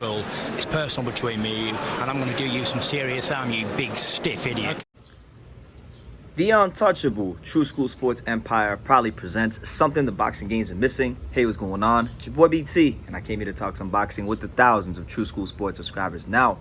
Well, it's personal between me and you, and I'm going to do you some serious harm, you big stiff idiot. The untouchable True School Sports Empire proudly presents something the boxing game's been missing. Hey, what's going on? It's your boy BT, and I came here to talk some boxing with the thousands of True School Sports subscribers. Now,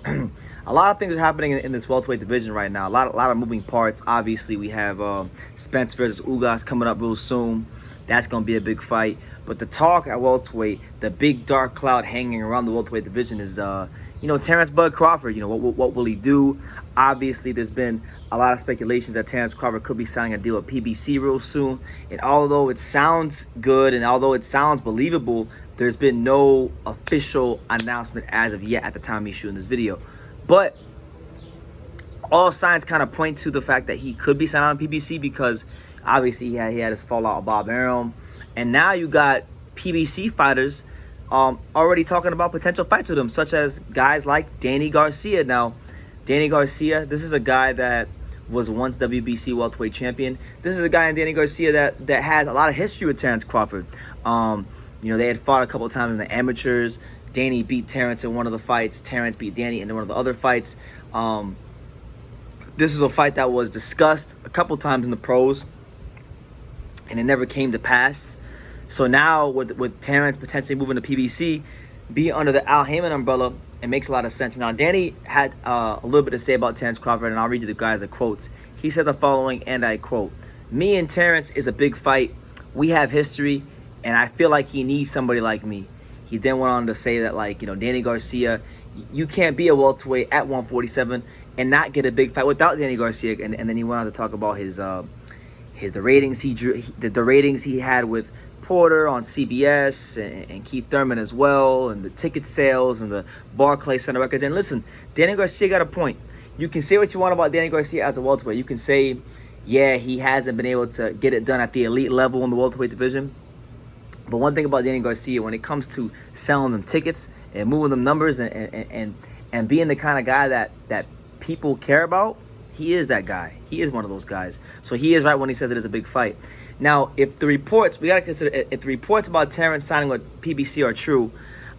a lot of things are happening in this welterweight division right now. A lot of moving parts. Obviously, we have Spence versus Ugas coming up real soon. That's going to be a big fight. But the talk at welterweight, the big dark cloud hanging around the welterweight division is, Terence Bud Crawford. What will he do? Obviously, there's been a lot of speculations that Terence Crawford could be signing a deal with PBC real soon. And although it sounds good and although it sounds believable, there's been no official announcement as of yet at the time of me shooting this video. But all signs kind of point to the fact that he could be signed on PBC because obviously he had his fallout with Bob Arum. And now you got PBC fighters already talking about potential fights with him, such as guys like Danny Garcia. Now, Danny Garcia, this is a guy that was once WBC welterweight champion. This is a guy in Danny Garcia that has a lot of history with Terence Crawford. They had fought a couple of times in the amateurs. Danny beat Terence in one of the fights. Terence beat Danny in one of the other fights. This is a fight that was discussed a couple times in the pros, and it never came to pass. So now with Terence potentially moving to PBC, be under the Al Heyman umbrella, it makes a lot of sense. Now, Danny had a little bit to say about Terence Crawford, and I'll read you the guys' quotes. He said the following, and I quote, "Me and Terence is a big fight. We have history, and I feel like he needs somebody like me." He then went on to say that, Danny Garcia, you can't be a welterweight at 147 and not get a big fight without Danny Garcia. And then he went on to talk about the ratings he drew, the ratings he had with Porter on CBS and Keith Thurman as well, and the ticket sales and the Barclays Center records. And listen, Danny Garcia got a point. You can say what you want about Danny Garcia as a welterweight. You can say, yeah, he hasn't been able to get it done at the elite level in the welterweight division. But one thing about Danny Garcia, when it comes to selling them tickets and moving them numbers and being the kind of guy that people care about, he is that guy. He is one of those guys. So he is right when he says it is a big fight. Now, if the reports, we got to consider, if the reports about Terence signing with PBC are true,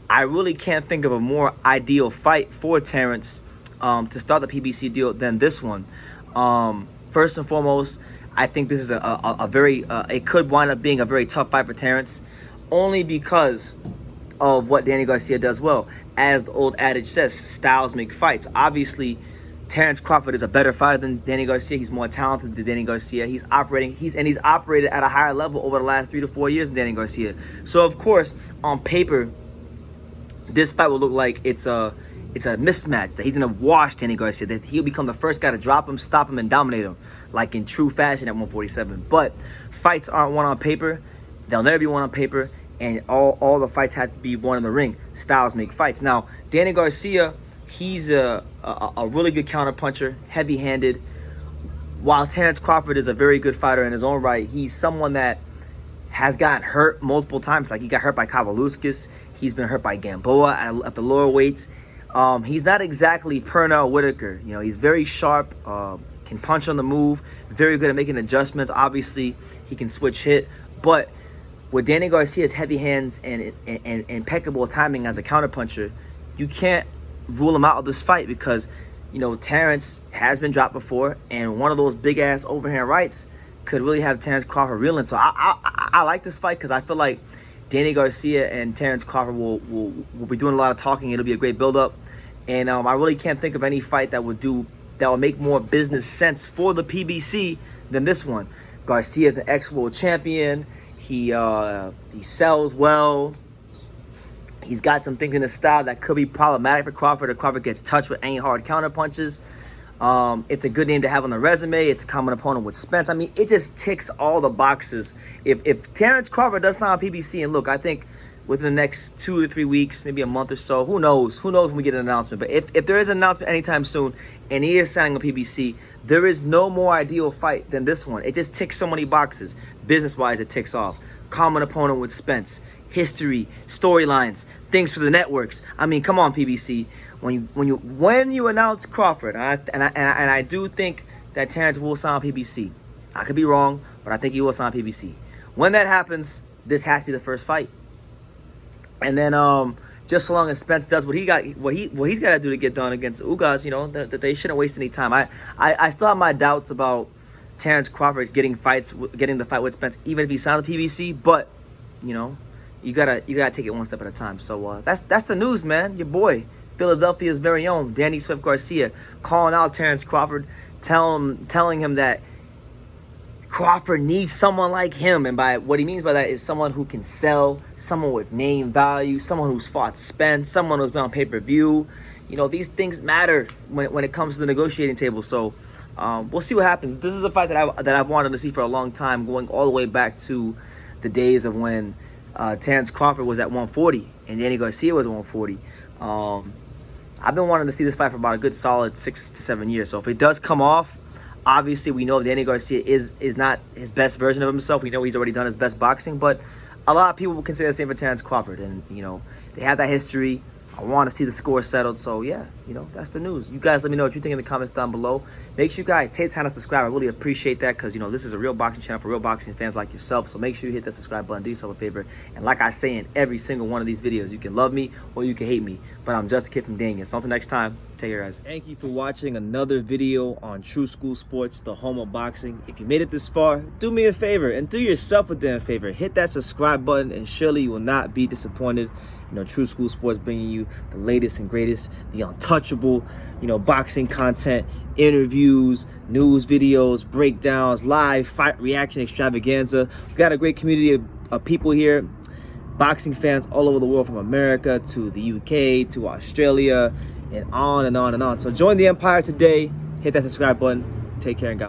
I really can't think of a more ideal fight for Terence to start the PBC deal than this one. First and foremost, I think this is a very, it could wind up being a very tough fight for Terence, only because of what Danny Garcia does well. As the old adage says, styles make fights. Obviously, Terence Crawford is a better fighter than Danny Garcia. He's more talented than Danny Garcia. He's operated at a higher level over the last 3 to 4 years than Danny Garcia. So of course, on paper, this fight will look like it's a mismatch, that he's gonna wash Danny Garcia, that he'll become the first guy to drop him, stop him, and dominate him, like in true fashion at 147. But fights aren't won on paper. They'll never be won on paper, and all the fights have to be won in the ring. Styles make fights. Now, Danny Garcia, he's a really good counterpuncher, heavy-handed. While Terence Crawford is a very good fighter in his own right, he's someone that has gotten hurt multiple times. Like, he got hurt by Kavaluskas. He's been hurt by Gamboa at the lower weights. He's not exactly Pernell Whitaker. He's very sharp, can punch on the move, very good at making adjustments. Obviously, he can switch hit. But with Danny Garcia's heavy hands and impeccable timing as a counterpuncher, you can't rule him out of this fight because, Terence has been dropped before, and one of those big-ass overhand rights could really have Terence Crawford reeling. So I like this fight because I feel like Danny Garcia and Terence Crawford will be doing a lot of talking. It'll be a great build-up. And I really can't think of any fight that would make more business sense for the PBC than this one. Garcia is an ex-world champion. He sells well. He's got some things in his style that could be problematic for Crawford if Crawford gets touched with any hard counterpunches. It's a good name to have on the resume. It's a common opponent with Spence. I mean, it just ticks all the boxes. If Terence Crawford does sign on PBC, and look, I think within the next 2 to 3 weeks, maybe a month or so, who knows? Who knows when we get an announcement? But if there is an announcement anytime soon and he is signing on PBC, there is no more ideal fight than this one. It just ticks so many boxes. Business-wise, it ticks off. Common opponent with Spence. History, storylines, things for the networks. I mean, come on, PBC. When you announce Crawford, and I do think that Terence will sign PBC. I could be wrong, but I think he will sign PBC. When that happens, this has to be the first fight. And then just so long as Spence does what he's got to do to get done against Ugas, you know, that they shouldn't waste any time. I still have my doubts about Terence Crawford getting the fight with Spence, even if he signed the PBC. But you know, you gotta take it one step at a time. So that's the news, man. Your boy, Philadelphia's very own Danny Swift Garcia, calling out Terence Crawford, telling him that Crawford needs someone like him, and by what he means by that is someone who can sell, someone with name value, someone who's fought Spence, someone who's been on pay-per-view. You know, these things matter when it comes to the negotiating table. So we'll see what happens. This is a fight that I've wanted to see for a long time, going all the way back to the days of when Terence Crawford was at 140 and Danny Garcia was at 140. I've been wanting to see this fight for about a good solid 6 to 7 years. So if it does come off, obviously we know Danny Garcia is not his best version of himself. We know he's already done his best boxing, but a lot of people can say the same for Terence Crawford, and you know, they have that history. I want to see the score settled. So yeah, you know, that's the news. You guys let me know what you think in the comments down below. Make sure you guys take time to subscribe. I really appreciate that, because you know, this is a real boxing channel for real boxing fans like yourself. So make sure you hit that subscribe button. Do yourself a favor. And like I say in every single one of these videos, you can love me or you can hate me, but I'm just a kid from Daniel. So until next time, take care, guys. Thank you for watching another video on True School Sports, the home of boxing. If you made it this far, do me a favor and do yourself a damn favor. Hit that subscribe button and surely you will not be disappointed. You know, True School Sports bringing you the latest and greatest, the untouchable, you know, boxing content, interviews, news videos, breakdowns, live fight reaction extravaganza. We've got a great community of people here, boxing fans all over the world, from America to the UK to Australia, and on and on and on. So join the empire today. Hit that subscribe button. Take care and God.